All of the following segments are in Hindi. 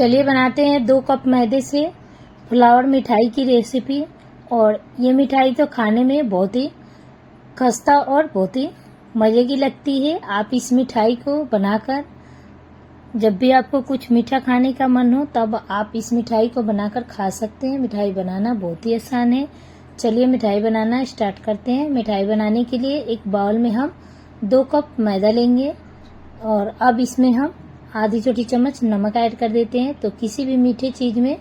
चलिए बनाते हैं 2 कप मैदे से फ्लावर मिठाई की रेसिपी। और ये मिठाई तो खाने में बहुत ही खस्ता और बहुत ही मज़े की लगती है। आप इस मिठाई को बनाकर जब भी आपको कुछ मीठा खाने का मन हो तब आप इस मिठाई को बनाकर खा सकते हैं। मिठाई बनाना बहुत ही आसान है। चलिए मिठाई बनाना स्टार्ट करते हैं। मिठाई बनाने के लिए एक बाउल में हम 2 कप मैदा लेंगे और अब इसमें हम आधी छोटी चम्मच नमक ऐड कर देते हैं। तो किसी भी मीठे चीज़ में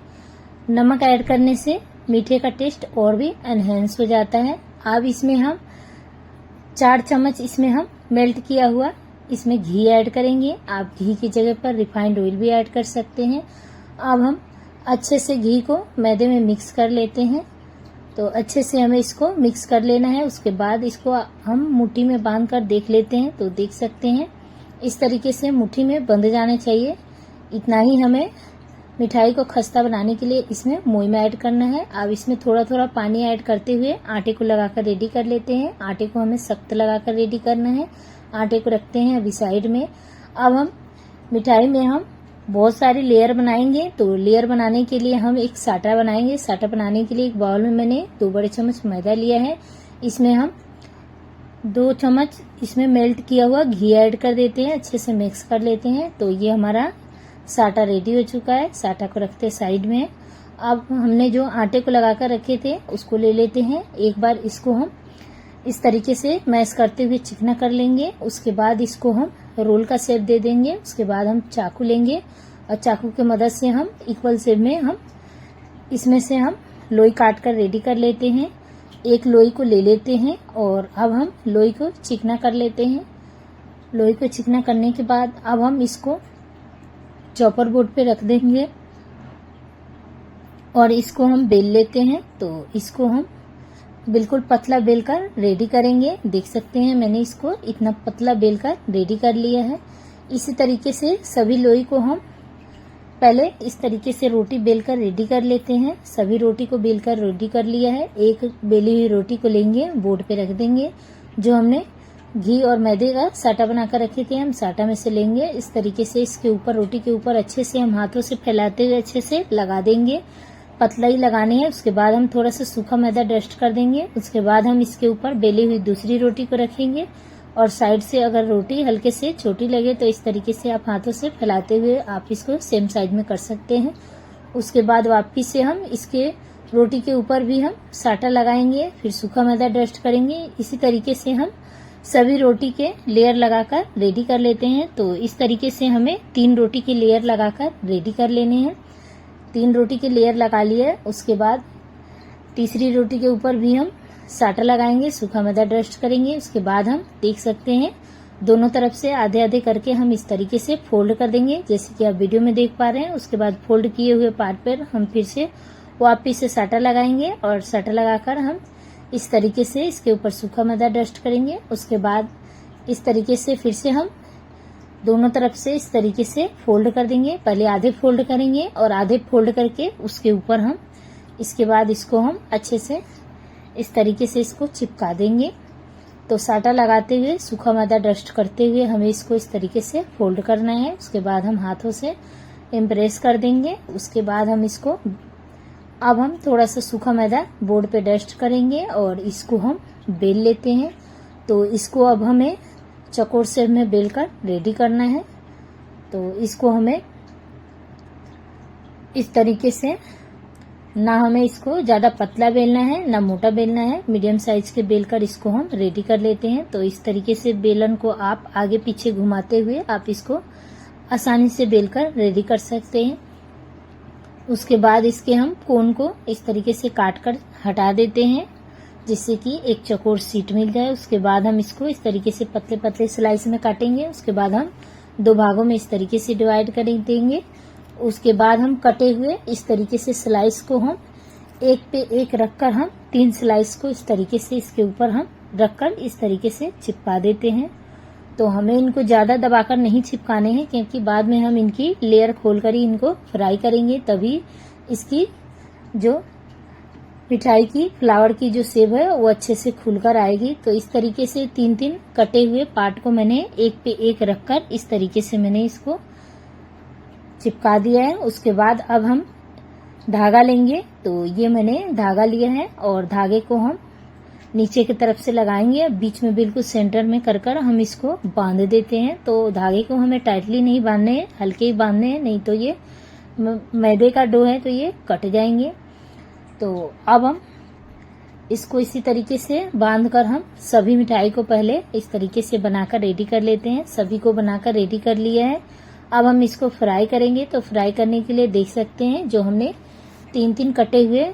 नमक ऐड करने से मीठे का टेस्ट और भी एनहेंस हो जाता है। अब इसमें हम 4 चम्मच इसमें हम मेल्ट किया हुआ इसमें घी ऐड करेंगे। आप घी की जगह पर रिफाइंड ऑयल भी ऐड कर सकते हैं। अब हम अच्छे से घी को मैदे में मिक्स कर लेते हैं। तो अच्छे से हमें इसको मिक्स कर लेना है। उसके बाद इसको हम मुट्ठी में बांध कर देख लेते हैं। तो देख सकते हैं इस तरीके से मुट्ठी में बंध जाने चाहिए। इतना ही हमें मिठाई को खस्ता बनाने के लिए इसमें मोइन ऐड करना है। अब इसमें थोड़ा थोड़ा पानी ऐड करते हुए आटे को लगाकर रेडी कर लेते हैं। आटे को हमें सख्त लगाकर रेडी करना है। आटे को रखते हैं अभी साइड में। अब हम मिठाई में हम बहुत सारी लेयर बनाएंगे। तो लेयर बनाने के लिए हम एक साटा बनाएंगे। साटा बनाने के लिए एक बाउल में मैंने 2 बड़े चम्मच मैदा लिया है। इसमें हम 2 चम्मच इसमें मेल्ट किया हुआ घी ऐड कर देते हैं। अच्छे से मिक्स कर लेते हैं। तो ये हमारा साटा रेडी हो चुका है। साटा को रखते हैं साइड में। अब हमने जो आटे को लगा कर रखे थे उसको ले लेते हैं। एक बार इसको हम इस तरीके से मैश करते हुए चिकना कर लेंगे। उसके बाद इसको हम रोल का शेप दे देंगे। उसके बाद हम चाकू लेंगे और चाकू की मदद से हम इक्वल शेप में हम इसमें से हम लोई काट कर रेडी कर लेते हैं। एक लोई को ले लेते हैं और अब हम लोई को चिकना कर लेते हैं। लोई को चिकना करने के बाद अब हम इसको चॉपर बोर्ड पे रख देंगे और इसको हम बेल लेते हैं। तो इसको हम बिल्कुल पतला बेलकर रेडी करेंगे। देख सकते हैं मैंने इसको इतना पतला बेलकर रेडी कर लिया है। इसी तरीके से सभी लोई को हम पहले इस तरीके से रोटी बेलकर रेडी कर लेते हैं। सभी रोटी को बेलकर रेडी कर लिया है। एक बेली हुई रोटी को लेंगे, बोर्ड पे रख देंगे। जो हमने घी और मैदे का साटा बनाकर रखे थे हम साटा में से लेंगे। इस तरीके से इसके ऊपर रोटी के ऊपर अच्छे से हम हाथों से फैलाते हुए अच्छे से लगा देंगे। पतला ही लगानी है। उसके बाद हम थोड़ा सा सूखा मैदा डस्ट कर देंगे। उसके बाद हम इसके ऊपर बेली हुई दूसरी रोटी को रखेंगे और साइड से अगर रोटी हल्के से छोटी लगे तो इस तरीके से आप हाथों से फैलाते हुए आप इसको सेम साइज में कर सकते हैं। उसके बाद वापस से हम इसके रोटी के ऊपर भी हम साटा लगाएंगे, फिर सूखा मैदा डस्ट करेंगे। इसी तरीके से हम सभी रोटी के लेयर लगाकर रेडी कर लेते हैं। तो इस तरीके से हमें 3 रोटी के लेयर लगाकर रेडी कर लेने हैं। 3 रोटी के लेयर लगा लिए। उसके बाद तीसरी रोटी के ऊपर भी हम साटा लगाएंगे, सूखा मैदा डस्ट करेंगे। उसके बाद हम देख सकते हैं दोनों तरफ से आधे आधे करके हम इस तरीके से फोल्ड कर देंगे, जैसे कि आप वीडियो में देख पा रहे हैं। उसके बाद फोल्ड किए हुए पार्ट पर हम फिर से वापिस से साटा लगाएंगे और साटा लगाकर हम इस तरीके से इसके ऊपर सूखा मैदा डस्ट करेंगे। उसके बाद इस तरीके से फिर से हम दोनों तरफ से इस तरीके से फोल्ड कर देंगे। पहले आधे फोल्ड करेंगे और आधे फोल्ड करके उसके ऊपर हम इसके बाद इसको हम अच्छे से इस तरीके से इसको चिपका देंगे। तो साटा लगाते हुए सूखा मैदा डस्ट करते हुए हमें इसको इस तरीके से फोल्ड करना है। उसके बाद हम हाथों से इम्प्रेस कर देंगे। उसके बाद हम इसको अब हम थोड़ा सा सूखा मैदा बोर्ड पे डस्ट करेंगे और इसको हम बेल लेते हैं। तो इसको अब हमें चौकोर शेप में बेलकर रेडी करना है। तो इसको हमें इस तरीके से ना हमें इसको ज्यादा पतला बेलना है ना मोटा बेलना है, मीडियम साइज के बेलकर इसको हम रेडी कर लेते हैं। तो इस तरीके से बेलन को आप आगे पीछे घुमाते हुए आप इसको आसानी से बेलकर रेडी कर सकते हैं। उसके बाद इसके हम कोन को इस तरीके से काट कर हटा देते हैं, जिससे कि एक चौकोर शीट मिल जाए। उसके बाद हम इसको इस तरीके से पतले पतले स्लाइस में काटेंगे। उसके बाद हम 2 भागों में इस तरीके से डिवाइड कर देंगे। उसके बाद हम कटे हुए इस तरीके से स्लाइस को हम एक पे एक रखकर हम 3 स्लाइस को इस तरीके से इसके ऊपर हम रखकर इस तरीके से चिपका देते हैं। तो हमें इनको ज्यादा दबाकर नहीं चिपकाने हैं, क्योंकि बाद में हम इनकी लेयर खोलकर ही इनको फ्राई करेंगे, तभी इसकी जो मिठाई की फ्लावर की जो शेप है वो अच्छे से खुलकर आएगी। तो इस तरीके से 3-3 कटे हुए पार्ट को मैंने एक पे एक रखकर इस तरीके से मैंने इसको चिपका दिया है। उसके बाद अब हम धागा लेंगे। तो ये मैंने धागा लिया है और धागे को हम नीचे की तरफ से लगाएंगे। बीच में बिल्कुल सेंटर में कर हम इसको बांध देते हैं। तो धागे को हमें टाइटली नहीं बांधने हैं, हल्के ही बांधने हैं, नहीं तो ये मैदे का डो है तो ये कट जाएंगे। तो अब हम इसको इसी तरीके से बांधकर हम सभी मिठाई को पहले इस तरीके से बनाकर रेडी कर लेते हैं। सभी को बनाकर रेडी कर लिया है। अब हम इसको फ्राई करेंगे। तो फ्राई करने के लिए देख सकते हैं जो हमने 3-3 कटे हुए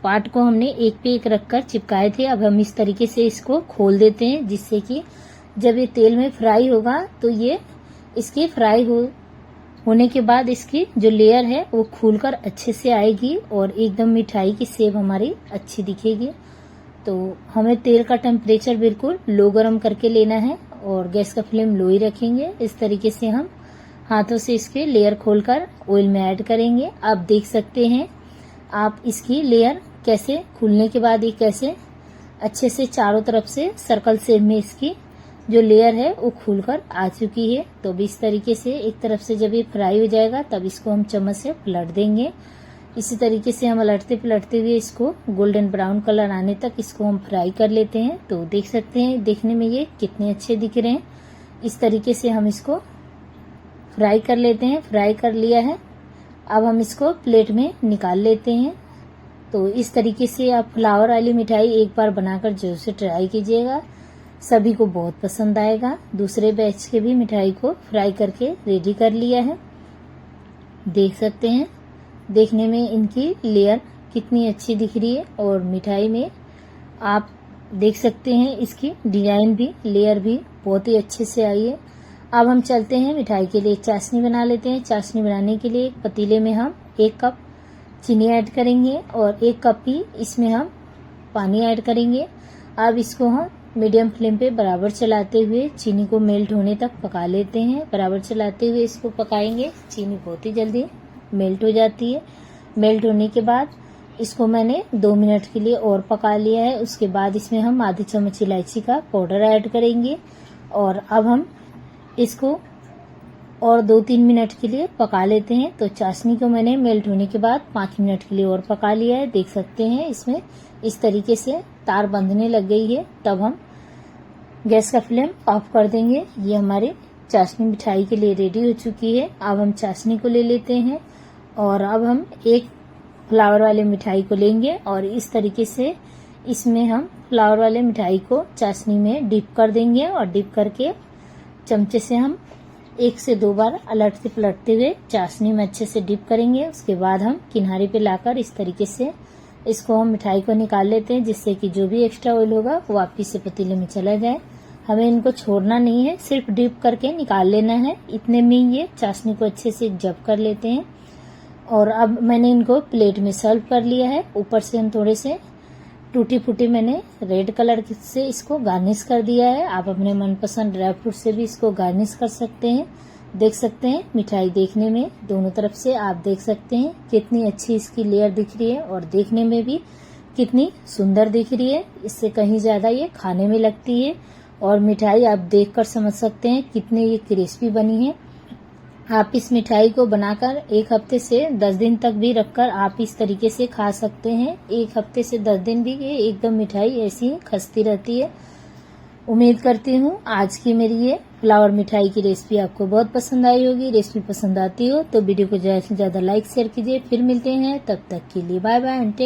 पार्ट को हमने एक पे एक रखकर चिपकाए थे। अब हम इस तरीके से इसको खोल देते हैं, जिससे कि जब ये तेल में फ्राई होगा तो ये इसके फ्राई होने के बाद इसकी जो लेयर है वो खुलकर अच्छे से आएगी और एकदम मिठाई की शेप हमारी अच्छी दिखेगी। तो हमें तेल का टेम्परेचर बिल्कुल लो गरम करके लेना है और गैस का फ्लेम लो ही रखेंगे। इस तरीके से हम हाथों से इसके लेयर खोलकर ऑयल में ऐड करेंगे। आप देख सकते हैं आप इसकी लेयर कैसे खुलने के बाद ये कैसे अच्छे से चारों तरफ से सर्कल शेप में इसकी जो लेयर है वो खुलकर आ चुकी है। तो भी इस तरीके से एक तरफ से जब ये फ्राई हो जाएगा तब इसको हम चम्मच से पलट देंगे। इसी तरीके से हम पलटते पलटते हुए इसको गोल्डन ब्राउन कलर आने तक इसको हम फ्राई कर लेते हैं। तो देख सकते हैं देखने में ये कितने अच्छे दिख रहे हैं। इस तरीके से हम इसको फ्राई कर लेते हैं। फ्राई कर लिया है। अब हम इसको प्लेट में निकाल लेते हैं। तो इस तरीके से आप फ्लावर वाली मिठाई एक बार बनाकर जरूर से ट्राई कीजिएगा, सभी को बहुत पसंद आएगा। दूसरे बैच के भी मिठाई को फ्राई करके रेडी कर लिया है। देख सकते हैं देखने में इनकी लेयर कितनी अच्छी दिख रही है और मिठाई में आप देख सकते हैं इसकी डिजाइन भी, लेयर भी बहुत ही अच्छे से आई है। अब हम चलते हैं मिठाई के लिए चाशनी बना लेते हैं। चाशनी बनाने के लिए एक पतीले में हम 1 कप चीनी ऐड करेंगे और 1 कप ही इसमें हम पानी ऐड करेंगे। अब इसको हम मीडियम फ्लेम पे बराबर चलाते हुए चीनी को मेल्ट होने तक पका लेते हैं। बराबर चलाते हुए इसको पकाएंगे। चीनी बहुत ही जल्दी मेल्ट हो जाती है। मेल्ट होने के बाद इसको मैंने 2 मिनट के लिए और पका लिया है। उसके बाद इसमें हम आधी चम्मच इलायची का पाउडर ऐड करेंगे और अब हम इसको और 2-3 मिनट के लिए पका लेते हैं। तो चाशनी को मैंने मेल्ट होने के बाद 5 मिनट के लिए और पका लिया है। देख सकते हैं इसमें इस तरीके से तार बंधने लग गई है। तब हम गैस का फ्लेम ऑफ कर देंगे। ये हमारी चाशनी मिठाई के लिए रेडी हो चुकी है। अब हम चाशनी को ले लेते हैं और अब हम एक फ्लावर वाले मिठाई को लेंगे और इस तरीके से इसमें हम फ्लावर वाले मिठाई को चाशनी में डिप कर देंगे और डिप करके चमचे से हम 1 से 2 बार अलटते पलटते हुए चाशनी में अच्छे से डिप करेंगे। उसके बाद हम किनारे पे लाकर इस तरीके से इसको हम मिठाई को निकाल लेते हैं, जिससे कि जो भी एक्स्ट्रा ऑयल होगा वो वापिस से पतीले में चला जाए। हमें इनको छोड़ना नहीं है, सिर्फ डिप करके निकाल लेना है। इतने में ये चाशनी को अच्छे से जब कर लेते हैं और अब मैंने इनको प्लेट में सर्व कर लिया है। ऊपर से हम थोड़े से टूटी फूटी मैंने रेड कलर से इसको गार्निश कर दिया है। आप अपने मनपसंद ड्राई फ्रूट से भी इसको गार्निश कर सकते हैं। देख सकते हैं मिठाई देखने में दोनों तरफ से आप देख सकते हैं कितनी अच्छी इसकी लेयर दिख रही है और देखने में भी कितनी सुंदर दिख रही है। इससे कहीं ज्यादा ये खाने में लगती है और मिठाई आप देखकर समझ सकते हैं कितने ये क्रिस्पी बनी है। आप इस मिठाई को बनाकर 1 हफ्ते से 10 दिन तक भी रखकर आप इस तरीके से खा सकते हैं। 1 हफ्ते से 10 दिन भी ये एकदम मिठाई ऐसी खस्ती रहती है। उम्मीद करती हूँ आज की मेरी ये फ्लावर मिठाई की रेसिपी आपको बहुत पसंद आई होगी। रेसिपी पसंद आती हो तो वीडियो को ज्यादा से ज्यादा लाइक शेयर कीजिए। फिर मिलते हैं, तब तक के लिए बाय बाय एंड टेक